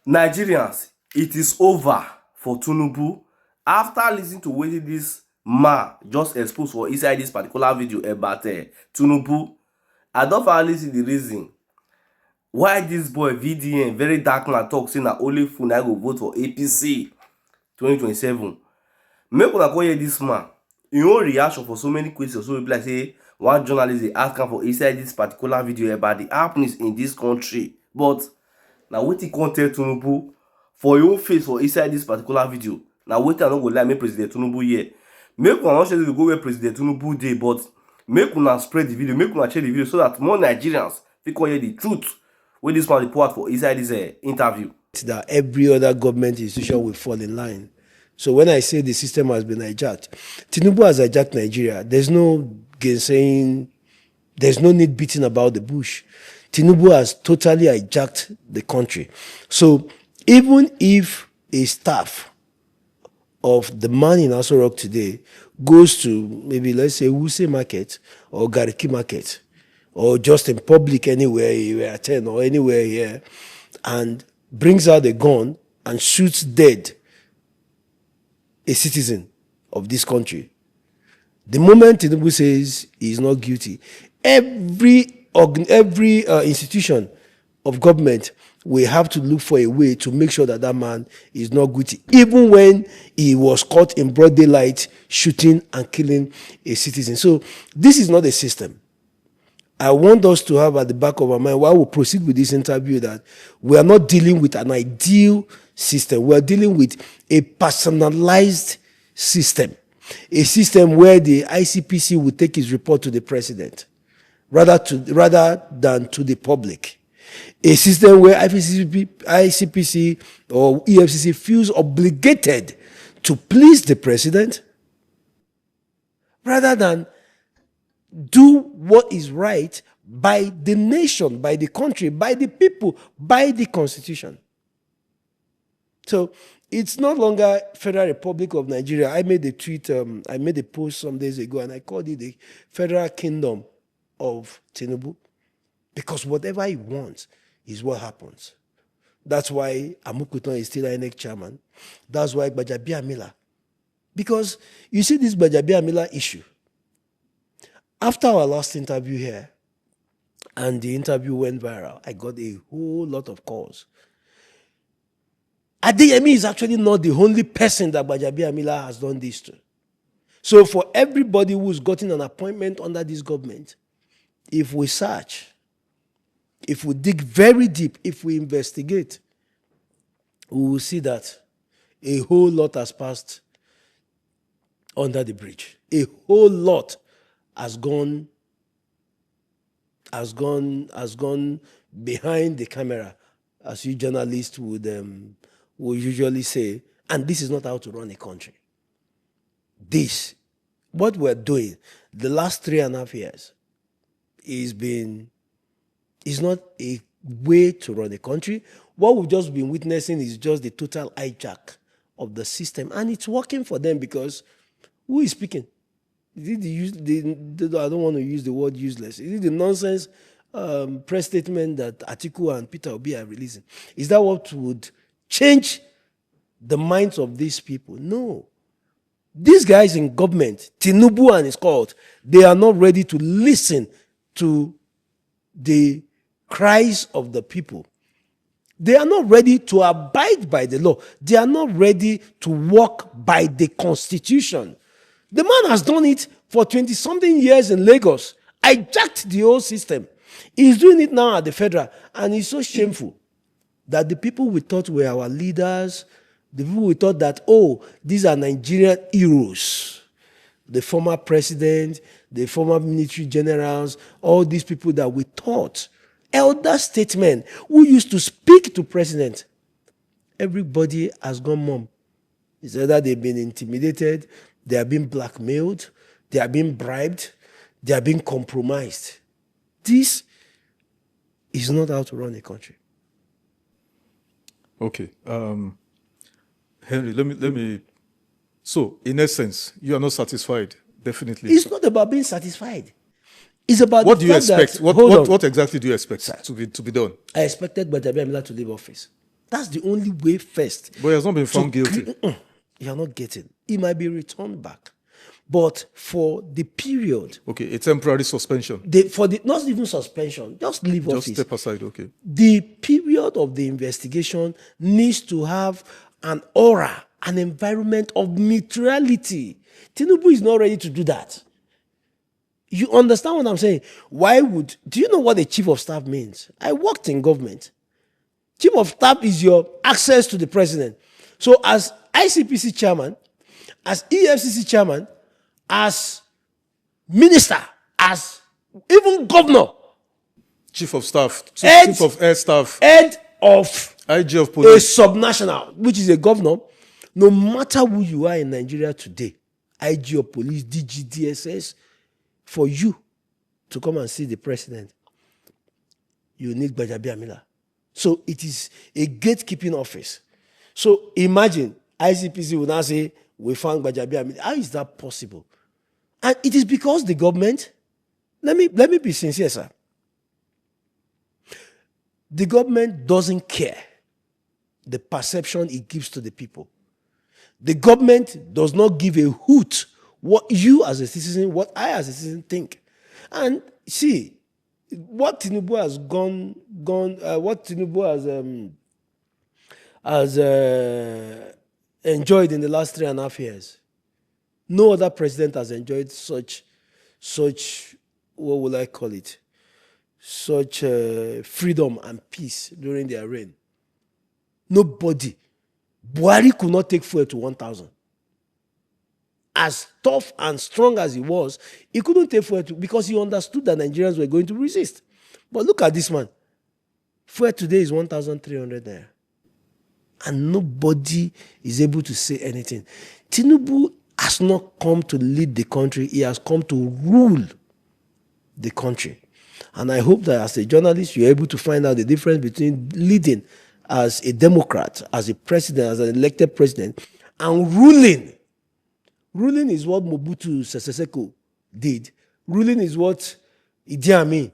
Nigerians, it is over for Tinubu. After listening to what this man just exposed for inside this particular video about Tinubu, I don't finally see the reason why this boy VDN, very dark man, talk say na only fool na go vote for APC 2027. Make una come hear this man. Im own reaction for so many questions. So be like say one journalist dey ask am for inside this particular video about the happenings in this country. But na wetin come tell Tinubu for your own face for inside this particular video. Na wetin I no go lie make President Tinubu hear. Make una not share go where President Tinubu dey, but make una spread the video, make una share the video so that more Nigerians fit come hear the truth wey this man report for inside this interview. That every other government institution will fall in line. So when I say the system has been hijacked, Tinubu has hijacked Nigeria. There's no gainsaying, there's no need beating about the bush. Tinubu has totally hijacked the country. So even if a staff of the man in Aso Rock today goes to maybe, let's say, Wuse Market or Gariki Market, or just in public anywhere you attend or anywhere here, and brings out a gun and shoots dead a citizen of this country, the moment Tinubu says he's not guilty, every institution of government will have to look for a way to make sure that that man is not guilty, even when he was caught in broad daylight shooting and killing a citizen. So this is not a system. I want us to have at the back of our mind while we proceed with this interview that we are not dealing with an ideal system. We are dealing with a personalized system, a system where the ICPC will take its report to the president rather than to the public. A system where ICPC or EFCC feels obligated to please the president rather than do what is right by the nation, by the country, by the people, by the constitution. So it's no longer Federal Republic of Nigeria. I made a tweet, I made a post some days ago, and I called it the Federal Kingdom of Tinubu, because whatever he wants is what happens. That's why Amukuton is still INEC chairman. That's why Gbajabiamila. Because you see this Gbajabiamila issue. After our last interview here, and the interview went viral, I got a whole lot of calls. Adeyemi is actually not the only person that Gbajabiamila has done this to. So for everybody who's gotten an appointment under this government, if we search, if we dig very deep, if we investigate, we will see that a whole lot has passed under the bridge. A whole lot has gone behind the camera, as you journalists would usually say, and this is not how to run a country. This, what we're doing the last 3.5 years, is not a way to run a country. What we've just been witnessing is just the total hijack of the system, and it's working for them because who is speaking? Is it I don't want to use the word useless. Is it the nonsense press statement that Atiku and Peter Obi are releasing? Is that what would change the minds of these people? No. These guys in government, Tinubu and his court, they are not ready to listen to the cries of the people. They are not ready to abide by the law. They are not ready to walk by the constitution. The man has done it for 20-something years in Lagos, hijacked the whole system. He's doing it now at the federal, and it's so shameful that the people we thought were our leaders, the people we thought that, oh, these are Nigerian heroes, the former president, the former military generals, all these people that we thought, elder statesmen who used to speak to president, everybody has gone mum. It's either they've been intimidated, they are being blackmailed, they are being bribed, they are being compromised. This is not how to run a country. Okay. Henry, let me. So, in essence, you are not satisfied, definitely. It's not about being satisfied. It's about what do you expect? What exactly do you expect to be done? I expected Gbajabiamila to leave office. That's the only way first. But he has not been found guilty. You're not getting. It might be returned back. But for the period, Okay, a temporary suspension. not even suspension, just leave Just office. step aside, okay. The period of the investigation needs to have an aura, an environment of neutrality. Tinubu is not ready to do that. You understand what I'm saying? Do you know what a chief of staff means? I worked in government. Chief of staff is your access to the president. So as ICPC chairman, as EFCC chairman, as minister, as even governor, Chief of staff, Head- chief of air staff, head of IG of a police. subnational, which is a governor, no matter who you are in Nigeria today, IG of police, DG, DSS, for you to come and see the president, you need Gbajabiamila. So it is a gatekeeping office. So imagine ICPC will now say, we found Gbajabiamila. How is that possible? And it is because the government, let me be sincere, sir. The government doesn't care the perception it gives to the people. The government does not give a hoot what you as a citizen, what I as a citizen think. And see, what Tinubu has what Tinubu has enjoyed in the last 3.5 years, no other president has enjoyed such, what will I call it? Such freedom and peace during their reign. Nobody. Buhari could not take fuel to 1,000. As tough and strong as he was, he couldn't take fuel because he understood that Nigerians were going to resist. But look at this man. Fuel today is 1,300 naira. And nobody is able to say anything. Tinubu has not come to lead the country. He has come to rule the country. And I hope that as a journalist, you're able to find out the difference between leading as a Democrat, as a president, as an elected president, and ruling. Ruling is what Mobutu Sese Seko did. Ruling is what Idi Amin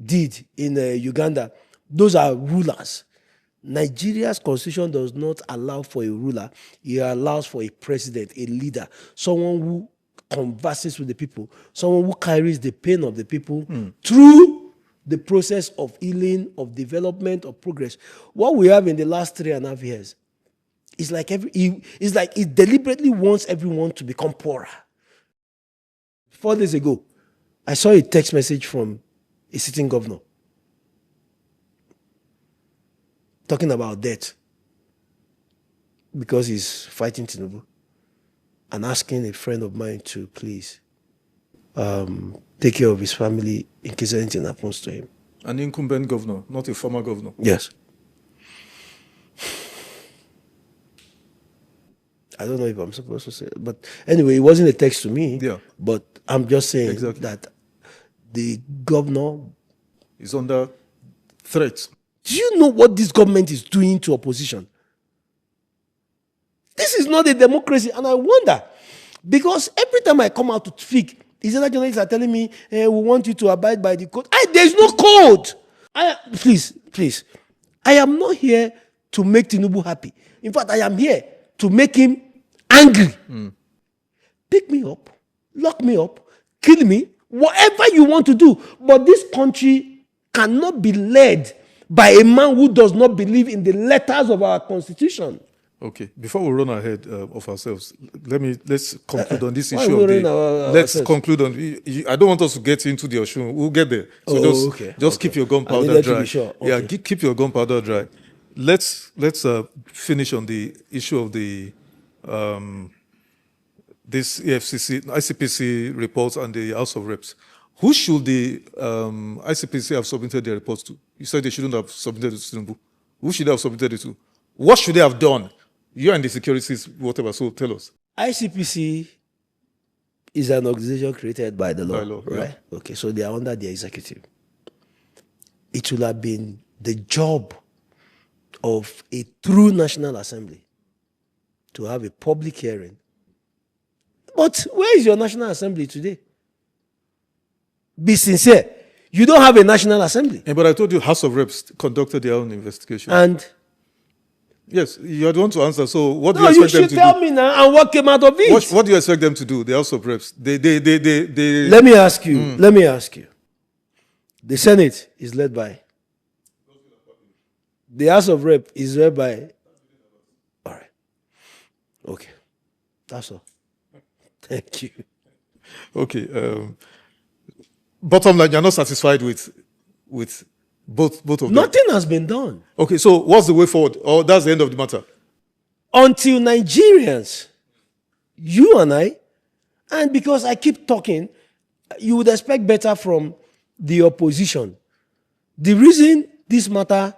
did in Uganda. Those are rulers. Nigeria's constitution does not allow for a ruler. It allows for a president, a leader, someone who converses with the people, someone who carries the pain of the people through the process of healing, of development, of progress. What we have in the last 3.5 years is like it deliberately wants everyone to become poorer. 4 days ago, I saw a text message from a sitting governor talking about debt because he's fighting Tinubu and asking a friend of mine to please take care of his family in case anything happens to him. An incumbent governor, not a former governor. Yes. I don't know if I'm supposed to say it, but anyway, it wasn't a text to me. Yeah. But I'm just saying Exactly. that the governor. Is under threat. Do you know what this government is doing to opposition? This is not a democracy, and I wonder because every time I come out to speak, these other journalists are telling me, we want you to abide by the code. There's no code. Please. I am not here to make Tinubu happy. In fact, I am here to make him angry. Pick me up, lock me up, kill me, whatever you want to do. But this country cannot be led by a man who does not believe in the letters of our constitution. Okay, before we run ahead of ourselves, let's conclude on this Why issue we of running let's ourselves? conclude on. I don't want us to get into the Oshun. We'll get there. So just keep your I gunpowder needed to dry. be sure. Yeah, Okay. keep your gunpowder dry. Let's finish on the issue of the this EFCC, ICPC reports and the House of Reps. Who should the ICPC have submitted their reports to? You said they shouldn't have submitted it to Tinubu. Who should they have submitted it to? What should they have done? You are in the securities, whatever, so tell us. ICPC is an organization created by the law, By law, right? Okay, so they are under the executive. It will have been the job of a true National Assembly to have a public hearing. But where is your National Assembly today? Be sincere. You don't have a National Assembly. But I told you House of Reps conducted their own investigation. And Yes, you are the one to answer. So what do No, you you expect them should to tell do? me now and what came out of it. What do you expect them to do? The House of Reps. They Let me ask you. Let me ask you. The Senate is led by. The House of Rep is led by. All right. Okay. That's all. Thank you. Okay. Bottom line, you're not satisfied with both of them. Nothing has been done Okay, so what's the way forward? Or that's the end of the matter? until Nigerians, you and I, and because I keep talking, you would expect better from the opposition. The reason this matter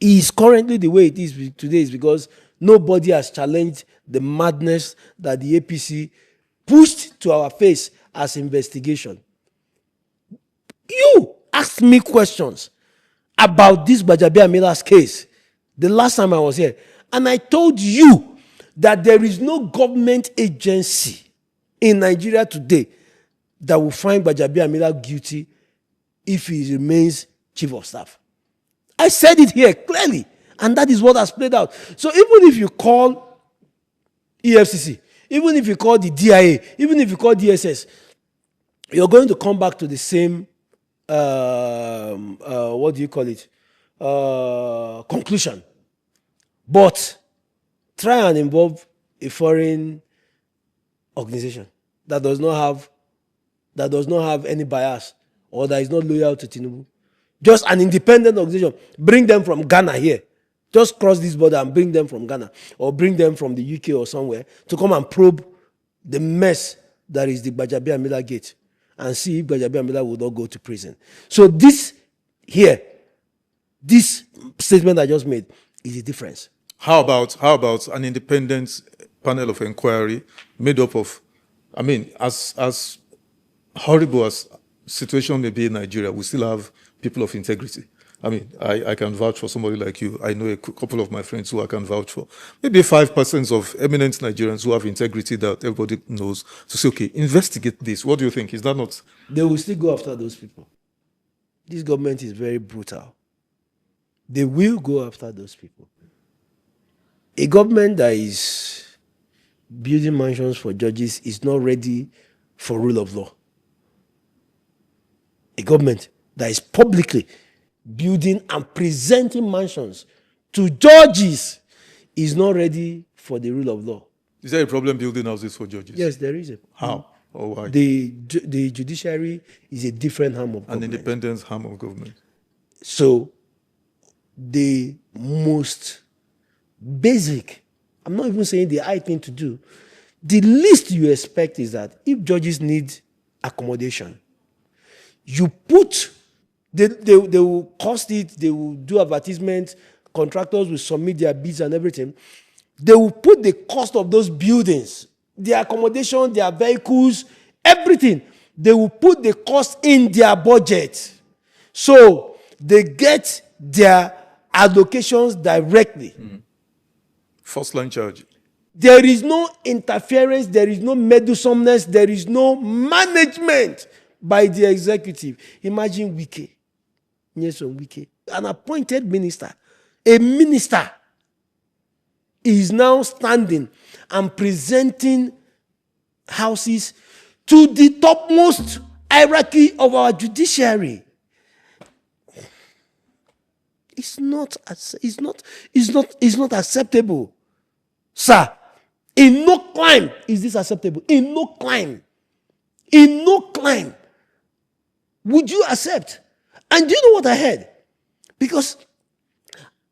is currently the way it is today is because nobody has challenged the madness that the APC pushed to our face as investigation. You asked me questions about this Gbajabiamila's case the last time I was here, and I told you that there is no government agency in Nigeria today that will find Gbajabiamila guilty if he remains chief of staff. I said it here clearly, and that is what has played out. So even if you call EFCC, even if you call the DIA, even if you call DSS, you're going to come back to the same, what do you call it, conclusion. But try and involve a foreign organization that does not have any bias or that is not loyal to Tinubu. Just an independent organization. Bring them from Ghana here. Just cross this border and bring them from Ghana or bring them from the UK or somewhere to come and probe the mess that is the Gbajabiamila gate and see if Gbajabiamila will not go to prison. So this statement I just made is the difference. How about an independent panel of inquiry made up of, I mean, as horrible as situation may be in Nigeria, we still have people of integrity. I mean, I can vouch for somebody like you. I know a couple of my friends who I can vouch for. Maybe 5% of eminent Nigerians who have integrity that everybody knows to say, okay, investigate this. What do you think? Is that not? They will still go after those people. This government is very brutal. They will go after those people. A government that is building mansions for judges is not ready for rule of law. A government that is publicly building and presenting mansions to judges is not ready for the rule of law. Is there a problem building houses for judges? Yes, there is a. How or why? The judiciary is a different arm of government. An independent arm of government. So the most basic, I'm not even saying the high thing to do, the least you expect is that if judges need accommodation, you put, they will cost it, they will do advertisements, contractors will submit their bids and everything. They will put the cost of those buildings, their accommodation, their vehicles, everything. They will put the cost in their budget. So they get their allocations directly. First line charge. There is no interference, there is no meddlesomeness, there is no management by the executive. Imagine Wike, Nyesom Wike, an appointed minister, a minister is now standing and presenting houses to the topmost hierarchy of our judiciary. It's not acceptable. Sir, in no climb is this acceptable. In no climb. In no climb would you accept. And do you know what I heard? Because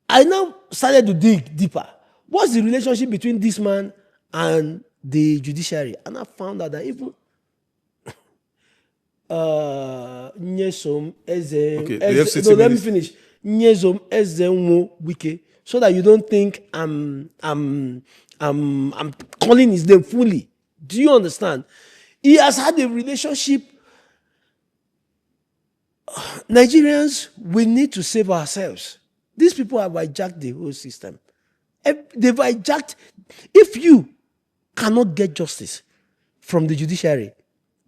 I now started to dig deeper. What's the relationship between this man and the judiciary? And I found out that even Nyesom Eze. Okay, the FCT no, let me finish. Nyesom Eze Nwo Wike, so that you don't think I'm calling his name fully. Do you understand? He has had a relationship. Nigerians, we need to save ourselves. These people have hijacked the whole system. They've hijacked. If you cannot get justice from the judiciary,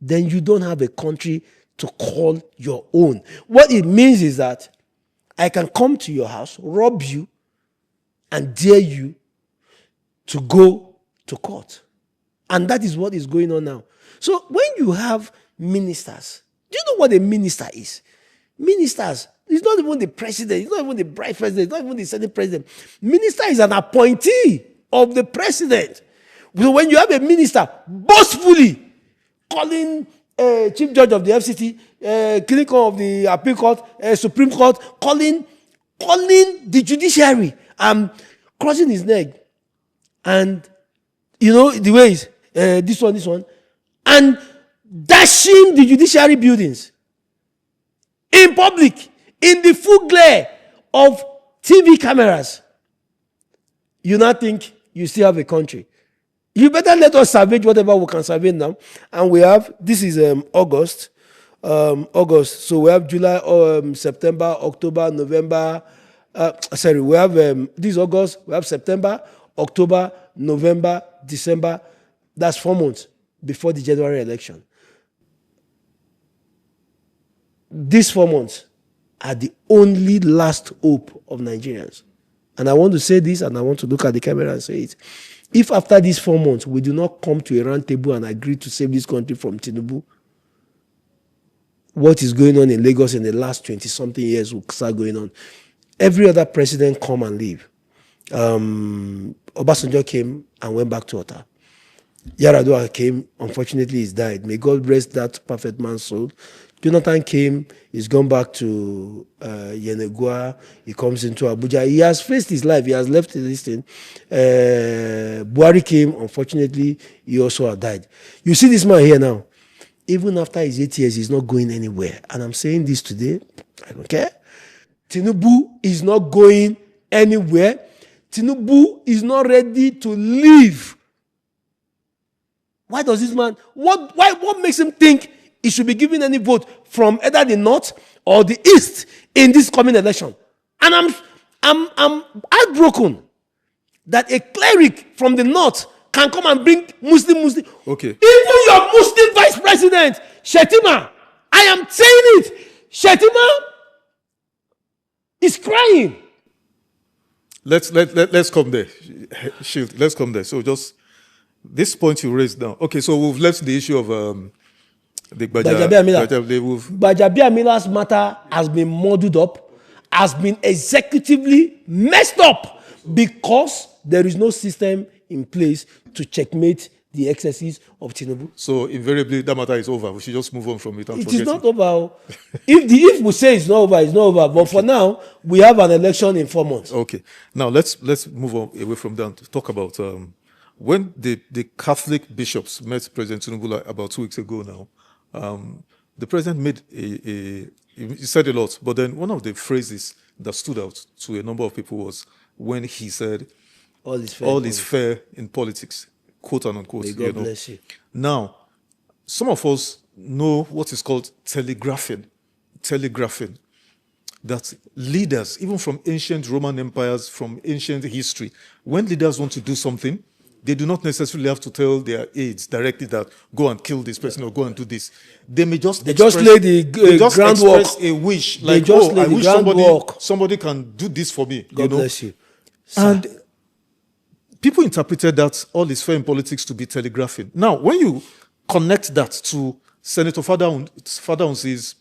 then you don't have a country to call your own. What it means is that I can come to your house, rob you, and dare you to go to court. And that is what is going on now. So when you have ministers, do you know what a minister is? Ministers, it's not even the president, it's not even the vice president, it's not even the senate president. Minister is an appointee of the president. So when you have a minister boastfully calling chief judge of the FCT, clinical of the appeal court, Supreme Court, calling the judiciary, crossing his neck, and you know the ways, this one, and dashing the judiciary buildings in public, in the full glare of TV cameras. You now think you still have a country. You better let us salvage whatever we can salvage now. And we have, this is August. So we have July, September, October, November. We have this August, we have September, October, November, December. That's 4 months before the January election. These 4 months are the only last hope of Nigerians. And I want to say this, and I want to look at the camera and say it. If after these 4 months we do not come to a round table and agree to save this country from Tinubu, what is going on in Lagos in the last 20-something years will start going on. Every other president come and leave. Obasanjo came and went back to Ota. Yaradua came, unfortunately he's died. May God rest that perfect man's soul. Jonathan came, he's gone back to Yenegua, he comes into Abuja. He has faced his life, he has left this thing. Buhari came, unfortunately, he also had died. You see this man here now, even after his 8 years, he's not going anywhere. And I'm saying this today, I don't care. Tinubu is not going anywhere. Tinubu is not ready to leave. Why does this man, what makes him think he should be given any vote from either the north or the east in this coming election? And I'm heartbroken that a cleric from the north can come and bring Muslim. Okay. Even your Muslim vice president, Shetima, I am saying it, Shetima is crying. Let's come there. Shield, let's come there. So just this point you raised now. Okay, so we've left the issue of the Gbajabiamila's matter has been muddled up, has been executively messed up because there is no system in place to checkmate the excesses of Tinubu. So invariably that matter is over. We should just move on from it. It is not over. If we say it's not over, it's not over. But for now, we have an election in 4 months. Okay. Now let's move on away from that to talk about when the Catholic bishops met President Tinubu about 2 weeks ago now. The president made he said a lot, but then one of the phrases that stood out to a number of people was when he said, all is fair in politics, quote and unquote. May God bless you. Now, some of us know what is called telegraphing. That leaders, even from ancient Roman empires, from ancient history, when leaders want to do something, they do not necessarily have to tell their aides directly that go and kill this person or go and do this. They may just lay the groundwork. Express a wish, like, I wish somebody can do this for me. God bless you. And people interpreted that all is fair in politics to be telegraphing. Now, when you connect that to Senator Fadahunsi's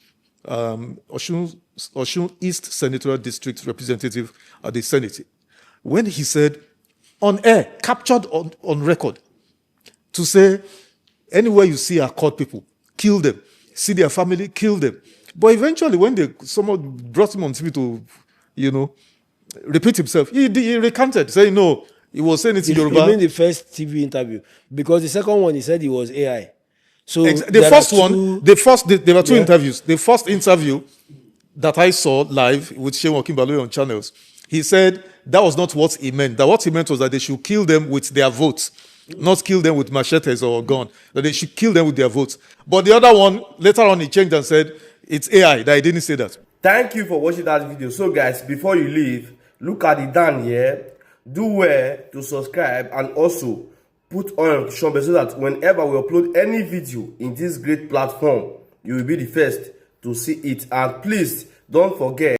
Osun East Senatorial District representative at the Senate, when he said, on air, captured on record, to say, anywhere you see our court people, kill them. See their family, kill them. But eventually, when someone brought him on TV to, repeat himself, he recanted, saying, no, he was saying it in Yoruba. He made the first TV interview, because the second one, he said he was AI. So there were two interviews. The first interview that I saw live with Shehu Okinbaloye on channels, he said that was not what he meant. That what he meant was that they should kill them with their votes, not kill them with machetes or gun. That they should kill them with their votes. But the other one, later on, he changed and said it's AI. That he didn't say that. Thank you for watching that video. So guys, before you leave, look at the down here. Do well to subscribe and also put on notification bell so that whenever we upload any video in this great platform, you will be the first to see it. And please don't forget